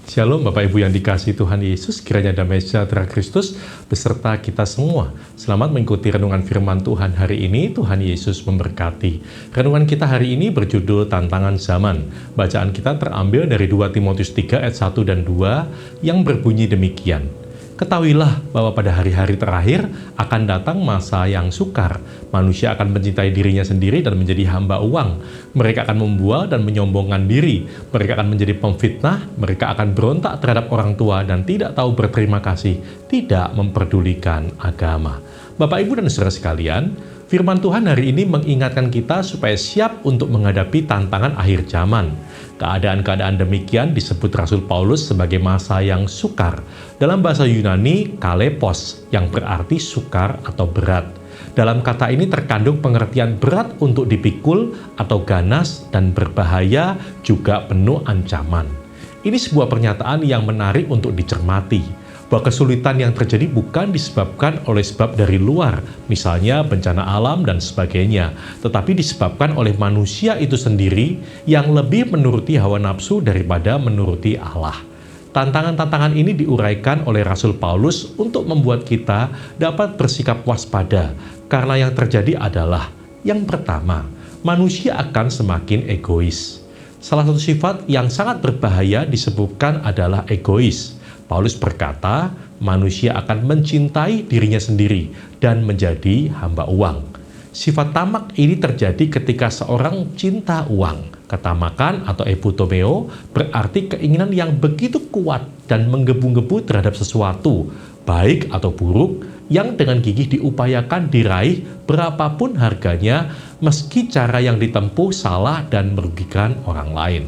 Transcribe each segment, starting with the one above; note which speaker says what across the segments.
Speaker 1: Shalom Bapak Ibu yang dikasihi Tuhan Yesus, kiranya damai sejahtera Kristus beserta kita semua. Selamat mengikuti renungan firman Tuhan hari ini. Tuhan Yesus memberkati. Renungan kita hari ini berjudul Tantangan Zaman. Bacaan kita terambil dari 2 Timotius 3 ayat 1 dan 2 yang berbunyi demikian. Ketahuilah bahwa pada hari-hari terakhir akan datang masa yang sukar. Manusia akan mencintai dirinya sendiri dan menjadi hamba uang. Mereka akan membual dan menyombongkan diri. Mereka akan menjadi pemfitnah. Mereka akan berontak terhadap orang tua dan tidak tahu berterima kasih, tidak memperdulikan agama. Bapak, Ibu, dan saudara sekalian, firman Tuhan hari ini mengingatkan kita supaya siap untuk menghadapi tantangan akhir zaman. Keadaan-keadaan demikian disebut Rasul Paulus sebagai masa yang sukar. Dalam bahasa Yunani, kalepos, yang berarti sukar atau berat. Dalam kata ini terkandung pengertian berat untuk dipikul atau ganas dan berbahaya, juga penuh ancaman. Ini sebuah pernyataan yang menarik untuk dicermati. Bahwa kesulitan yang terjadi bukan disebabkan oleh sebab dari luar, misalnya bencana alam dan sebagainya, tetapi disebabkan oleh manusia itu sendiri yang lebih menuruti hawa nafsu daripada menuruti Allah. Tantangan-tantangan ini diuraikan oleh Rasul Paulus untuk membuat kita dapat bersikap waspada, karena yang terjadi adalah, yang pertama, manusia akan semakin egois. Salah satu sifat yang sangat berbahaya disebutkan adalah egois. Paulus berkata, manusia akan mencintai dirinya sendiri dan menjadi hamba uang. Sifat tamak ini terjadi ketika seorang cinta uang. Ketamakan atau epitomeo berarti keinginan yang begitu kuat dan menggebu-gebu terhadap sesuatu, baik atau buruk, yang dengan gigih diupayakan diraih berapapun harganya, meski cara yang ditempuh salah dan merugikan orang lain.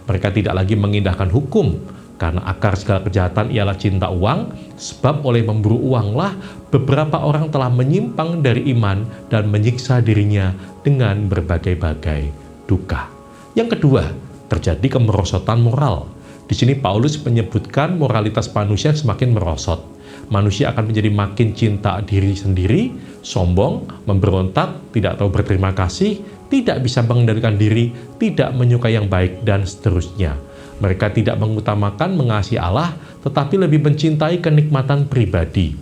Speaker 1: Mereka tidak lagi mengindahkan hukum, karena akar segala kejahatan ialah cinta uang, sebab oleh memburu uanglah beberapa orang telah menyimpang dari iman dan menyiksa dirinya dengan berbagai-bagai duka. Yang kedua, terjadi kemerosotan moral. Di sini Paulus menyebutkan moralitas manusia semakin merosot. Manusia akan menjadi makin cinta diri sendiri, sombong, memberontak, tidak tahu berterima kasih, tidak bisa mengendalikan diri, tidak menyukai yang baik, dan seterusnya. Mereka tidak mengutamakan mengasihi Allah, tetapi lebih mencintai kenikmatan pribadi.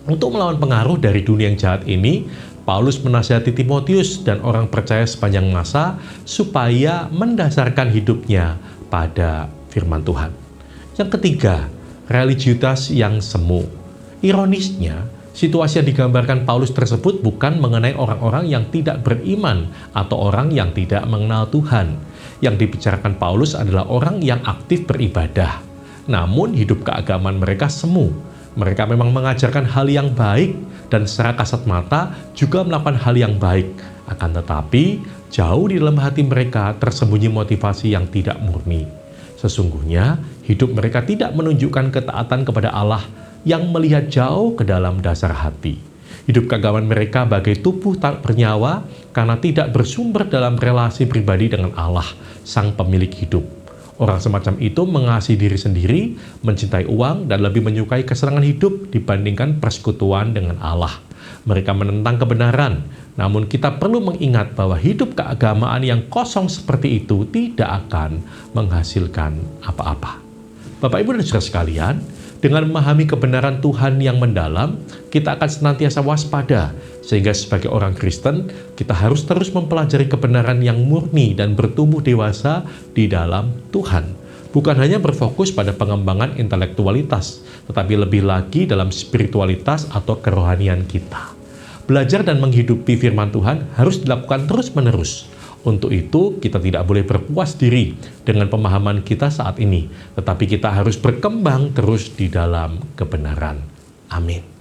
Speaker 1: Untuk melawan pengaruh dari dunia yang jahat ini, Paulus menasihati Timotius dan orang percaya sepanjang masa supaya mendasarkan hidupnya pada firman Tuhan. Yang ketiga, religiusitas yang semu. Ironisnya, situasi yang digambarkan Paulus tersebut bukan mengenai orang-orang yang tidak beriman atau orang yang tidak mengenal Tuhan. Yang dibicarakan Paulus adalah orang yang aktif beribadah. Namun hidup keagamaan mereka semu. Mereka memang mengajarkan hal yang baik dan secara kasat mata juga melakukan hal yang baik. Akan tetapi, jauh di dalam hati mereka tersembunyi motivasi yang tidak murni. Sesungguhnya, hidup mereka tidak menunjukkan ketaatan kepada Allah yang melihat jauh ke dalam dasar hati. Hidup keagamaan mereka bagai tubuh tak bernyawa karena tidak bersumber dalam relasi pribadi dengan Allah, Sang Pemilik hidup. Orang semacam itu mengasihi diri sendiri, mencintai uang, dan lebih menyukai kesenangan hidup dibandingkan persekutuan dengan Allah. Mereka menentang kebenaran, namun kita perlu mengingat bahwa hidup keagamaan yang kosong seperti itu tidak akan menghasilkan apa-apa. Bapak, Ibu, dan saudara sekalian, dengan memahami kebenaran Tuhan yang mendalam, kita akan senantiasa waspada, sehingga sebagai orang Kristen, kita harus terus mempelajari kebenaran yang murni dan bertumbuh dewasa di dalam Tuhan. Bukan hanya berfokus pada pengembangan intelektualitas, tetapi lebih lagi dalam spiritualitas atau kerohanian kita. Belajar dan menghidupi firman Tuhan harus dilakukan terus-menerus. Untuk itu, kita tidak boleh berpuas diri dengan pemahaman kita saat ini, tetapi kita harus berkembang terus di dalam kebenaran. Amin.